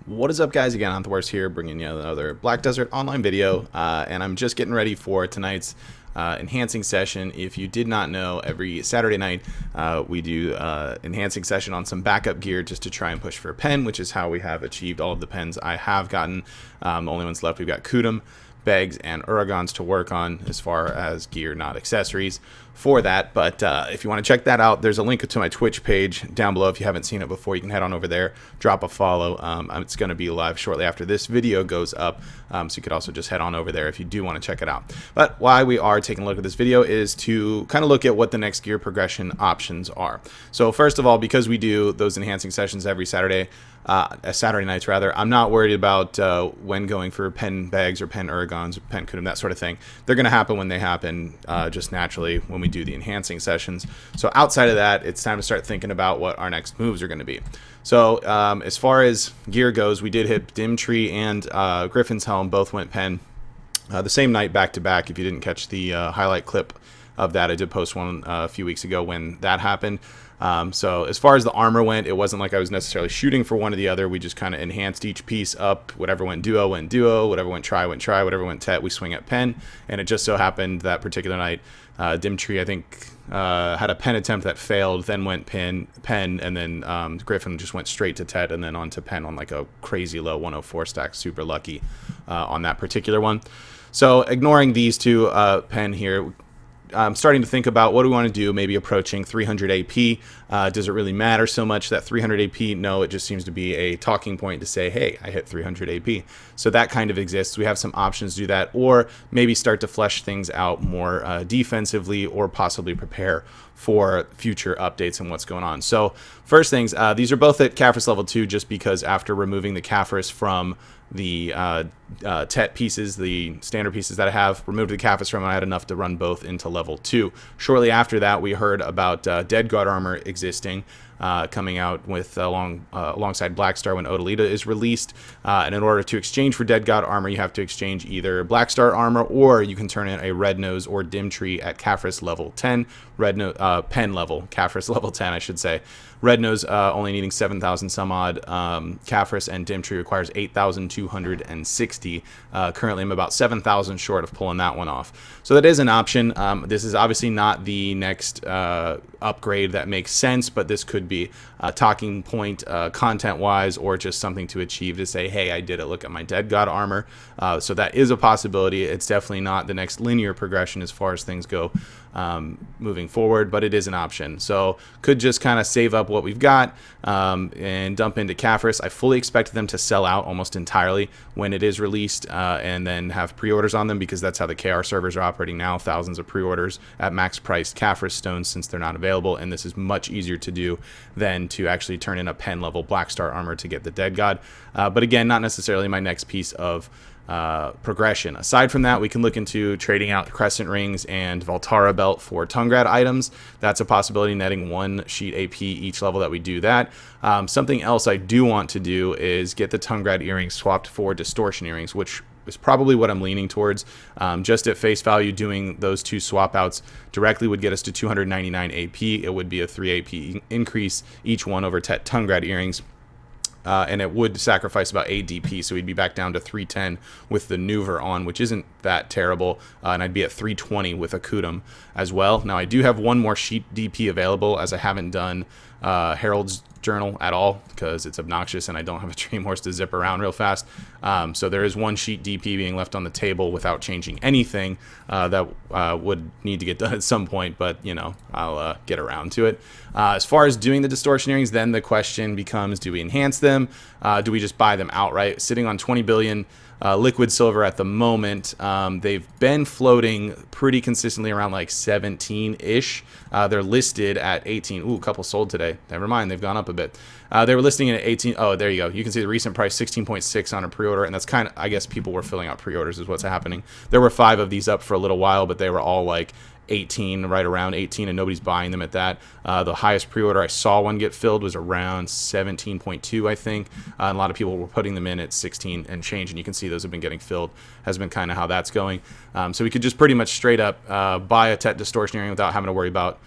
What is up, guys? Again, Antworst here, bringing you another Black Desert online video, and I'm just getting ready for tonight's enhancing session. If you did not know, every Saturday night we do enhancing session on some backup gear just to try and push for a pen, which is how we have achieved all of the pens I have gotten. The only ones left, we've got Kudum, Bags, and Uragons to work on as far as gear, not accessories for that. But if you want to check that out, there's a link to my Twitch page down below. If you haven't seen it before, you can head on over there, drop a follow. It's going to be live shortly after this video goes up, so you could also just head on over there if you do want to check it out. But why we are taking a look at this video is to kind of look at what the next gear progression options are. So first of all, because we do those enhancing sessions every Saturday, Saturday nights rather, I'm not worried about when going for pen bags or pen Uragons or pen Kudum, that sort of thing. They're going to happen when they happen, just naturally when we do the enhancing sessions. So outside of that, it's time to start thinking about what our next moves are going to be. So as far as gear goes, we did hit Dim Tree and Griffin's Helm, both went pen the same night back to back. If you didn't catch the highlight clip of that, I did post one a few weeks ago when that happened. So as far as the armor went, it wasn't like I was necessarily shooting for one or the other. We just kind of enhanced each piece up. Whatever went duo, whatever went try, whatever went tet, we swing at pen. And it just so happened that particular night, Dim Tree, I think, had a pen attempt that failed, then went pen, and then Griffin just went straight to tet and then on to pen on like a crazy low 104 stack. Super lucky on that particular one. So ignoring these two pen here, I'm starting to think about what do we want to do, maybe approaching 300 AP. Does it really matter so much that 300 AP? No, it just seems to be a talking point to say, hey, I hit 300 AP. So that kind of exists. We have some options to do that, or maybe start to flesh things out more defensively, or possibly prepare for future updates and what's going on. So first things, these are both at Caphras level 2, just because after removing the Caphras from the TET pieces, the standard pieces that I have, removed the Caphras from, I had enough to run both into level 2. Shortly after that, we heard about Dead Guard armor existing, coming out with alongside Blackstar when Odalita is released. And in order to exchange for Dead God armor, you have to exchange either Blackstar armor, or you can turn in a Red Nose or Dim Tree at Caphras level 10, pen level, Caphras level 10, I should say. Red Nose only needing 7,000 some odd. Caphras and Dim Tree requires 8,260. Currently, I'm about 7,000 short of pulling that one off. So that is an option. This is obviously not the next upgrade that makes sense, but this could be a talking point content-wise, or just something to achieve to say, hey, I did it. Look at my Dead God armor. So that is a possibility. It's definitely not the next linear progression as far as things go moving forward, but it is an option. So could just kind of save up what we've got and dump into Caphras. I fully expect them to sell out almost entirely when it is released, and then have pre-orders on them, because that's how the KR servers are operating now. Thousands of pre-orders at max priced Caphras stones, since they're not available, and this is much easier to do than to actually turn in a pen level Blackstar armor to get the Dead God. But again, not necessarily my next piece of progression. Aside from that, we can look into trading out Crescent Rings and Valtara Belt for Tungrad items. That's a possibility, netting 1 sheet AP each level that we do that. Something else I do want to do is get the Tungrad earrings swapped for Distortion earrings, which is probably what I'm leaning towards. Just at face value, doing those two swap outs directly would get us to 299 AP. It would be a 3 AP increase each one over Tet Tungrad earrings. And it would sacrifice about 8 DP, so we'd be back down to 310 with the Nuver on, which isn't that terrible, and I'd be at 320 with a Kudum as well. Now, I do have one more sheet DP available, as I haven't done Herald's Journal at all, because it's obnoxious and I don't have a Dream Horse to zip around real fast. So there is one sheet DP being left on the table without changing anything that would need to get done at some point, but you know, I'll get around to it. As far as doing the Distortion earrings, then the question becomes, do we enhance them? Do we just buy them outright? Sitting on 20 billion liquid silver at the moment. They've been floating pretty consistently around like 17-ish. They're listed at 18. Ooh, a couple sold today. Never mind, they've gone up a bit. They were listing it at 18. Oh, there you go. You can see the recent price, 16.6 on a pre-order, and that's kind of, I guess people were filling out pre-orders is what's happening. There were 5 of these up for a little while, but they were all like 18, right around 18, and nobody's buying them at that. The highest pre-order I saw one get filled was around 17.2, I think. And a lot of people were putting them in at 16 and change, and you can see those have been getting filled. Has been kind of how that's going. So we could just pretty much straight up buy a Tet Distortion earring without having to worry about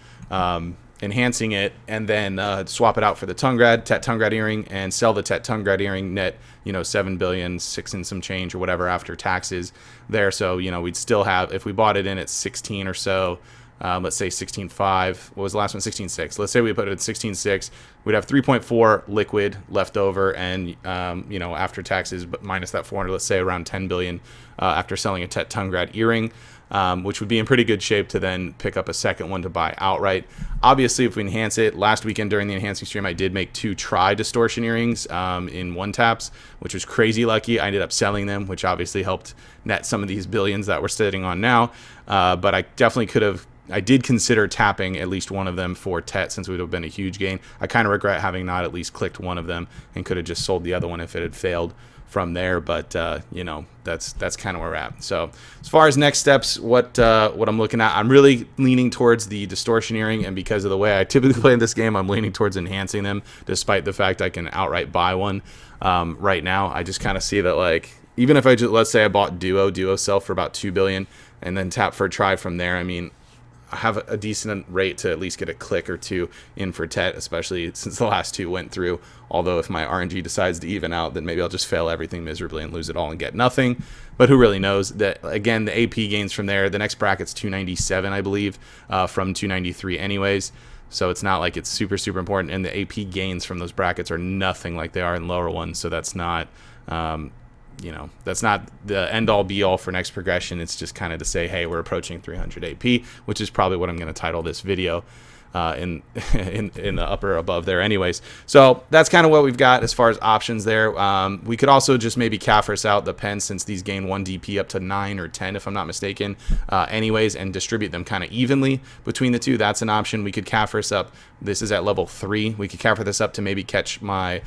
enhancing it, and then swap it out for the Tet Tunggrad earring, and sell the Tet Tunggrad earring net, 7 billion, 6 and some change or whatever after taxes there. So, we'd still have, if we bought it in at 16 or so, let's say 16.5. What was the last one? 16.6. Let's say we put it at 16.6. We'd have 3.4 liquid left over, and after taxes, but minus that 400, let's say around 10 billion after selling a Tet Tunggrad earring, which would be in pretty good shape to then pick up a second one to buy outright. Obviously, if we enhance it, last weekend during the enhancing stream, I did make 2 distortion earrings in 1 taps, which was crazy lucky. I ended up selling them, which obviously helped net some of these billions that we're sitting on now. But I definitely I did consider tapping at least one of them for Tet, since it would have been a huge gain. I kind of regret having not at least clicked one of them, and could have just sold the other one if it had failed from there. But that's kind of where we're at. So as far as next steps, what I'm looking at, I'm really leaning towards the distortion earring, and because of the way I typically play in this game, I'm leaning towards enhancing them, despite the fact I can outright buy one right now. I just kind of see that, like, even if let's say I bought Duo sell for about 2 billion and then tap for a try from there, I mean, I have a decent rate to at least get a click or two in for Tet, especially since the last 2 went through. Although if my RNG decides to even out, then maybe I'll just fail everything miserably and lose it all and get nothing. But who really knows? That, again, the AP gains from there. The next bracket's 297, I believe, from 293 anyways. So it's not like it's super, super important. And the AP gains from those brackets are nothing like they are in lower ones. So that's not... that's not the end-all be-all for next progression. It's just kind of to say, hey, we're approaching 300 AP, which is probably what I'm going to title this video in the upper above there anyways. So that's kind of what we've got as far as options there. We could also just maybe Caphras out the pen, since these gain 1 DP up to 9 or 10, if I'm not mistaken, anyways, and distribute them kind of evenly between the two. That's an option. We could Caphras up. This is at level 3. We could Caphras this up to maybe catch my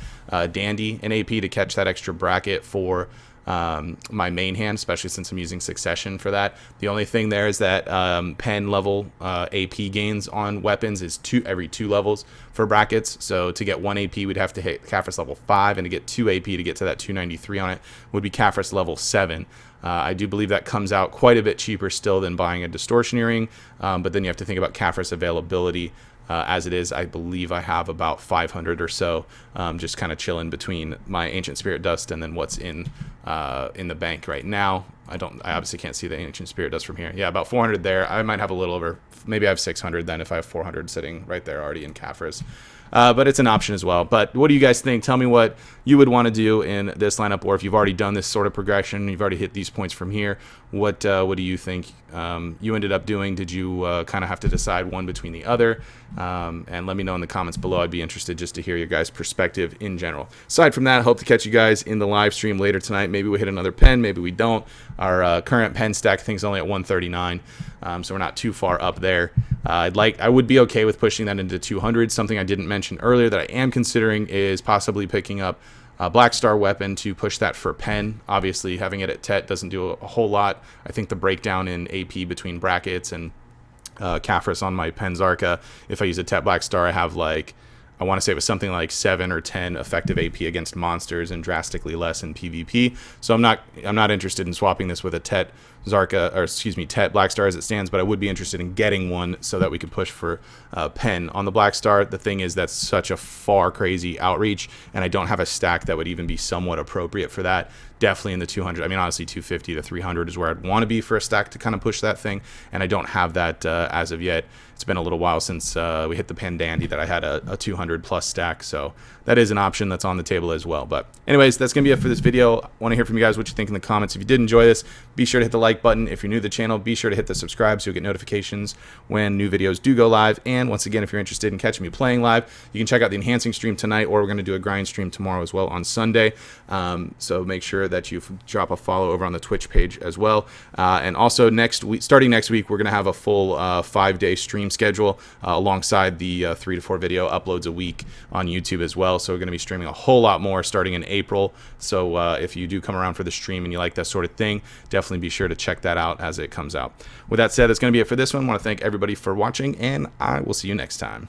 Dandy in AP, to catch that extra bracket for my main hand, especially since I'm using Succession for that. The only thing there is that pen level AP gains on weapons is every 2 levels for brackets. So to get 1 AP, we'd have to hit Caphras level 5, and to get 2 AP to get to that 293 on it would be Caphras level 7. I do believe that comes out quite a bit cheaper still than buying a distortion earring, but then you have to think about Caphras availability. As it is, I believe I have about 500 or so, just kind of chilling between my Ancient Spirit Dust and then what's in the bank right now. I obviously can't see the Ancient Spirit Dust from here. Yeah, about 400 there. I might have a little over, maybe I have 600 then if I have 400 sitting right there already in Caphras. But it's an option as well. But what do you guys think? Tell me what you would want to do in this lineup, or if you've already done this sort of progression, you've already hit these points from here. What do you think you ended up doing? Did you kind of have to decide one between the other? And let me know in the comments below. I'd be interested just to hear your guys' perspective in general. Aside from that, I hope to catch you guys in the live stream later tonight. Maybe we hit another pen, maybe we don't. Our current pen stack thing's only at 139, so we're not too far up there. I would be okay with pushing that into 200. Something I didn't mention earlier that I am considering is possibly picking up a Black Star weapon to push that for pen. Obviously, having it at Tet doesn't do a whole lot. I think the breakdown in AP between brackets and Caphras on my pen Zarka, if I use a Tet Black Star, I have I want to say it was something like 7 or 10 effective AP against monsters and drastically less in PvP. So I'm not interested in swapping this with a Tet Zarka, or excuse me, Tet Black Star as it stands, but I would be interested in getting one so that we could push for pen on the Black Star. The thing is, that's such a far crazy outreach, and I don't have a stack that would even be somewhat appropriate for that. Definitely in the 200. I mean, honestly, 250 to 300 is where I'd want to be for a stack to kind of push that thing, and I don't have that as of yet. It's been a little while since we hit the pen Dandy that I had a 200 plus stack, so that is an option that's on the table as well. But anyways, that's going to be it for this video. I want to hear from you guys what you think in the comments. If you did enjoy this, be sure to hit the like button. If you're new to the channel, be sure to hit the subscribe so you'll get notifications when new videos do go live. And once again, if you're interested in catching me playing live, you can check out the enhancing stream tonight, or we're going to do a grind stream tomorrow as well on Sunday. So make sure that you drop a follow over on the Twitch page as well. And also starting next week, we're going to have a full 5-day stream schedule alongside the 3 to 4 video uploads a week on YouTube as well. So we're going to be streaming a whole lot more starting in April. So if you do come around for the stream and you like that sort of thing, definitely be sure to check that out as it comes out. With that said, that's going to be it for this one. I want to thank everybody for watching, and I will see you next time.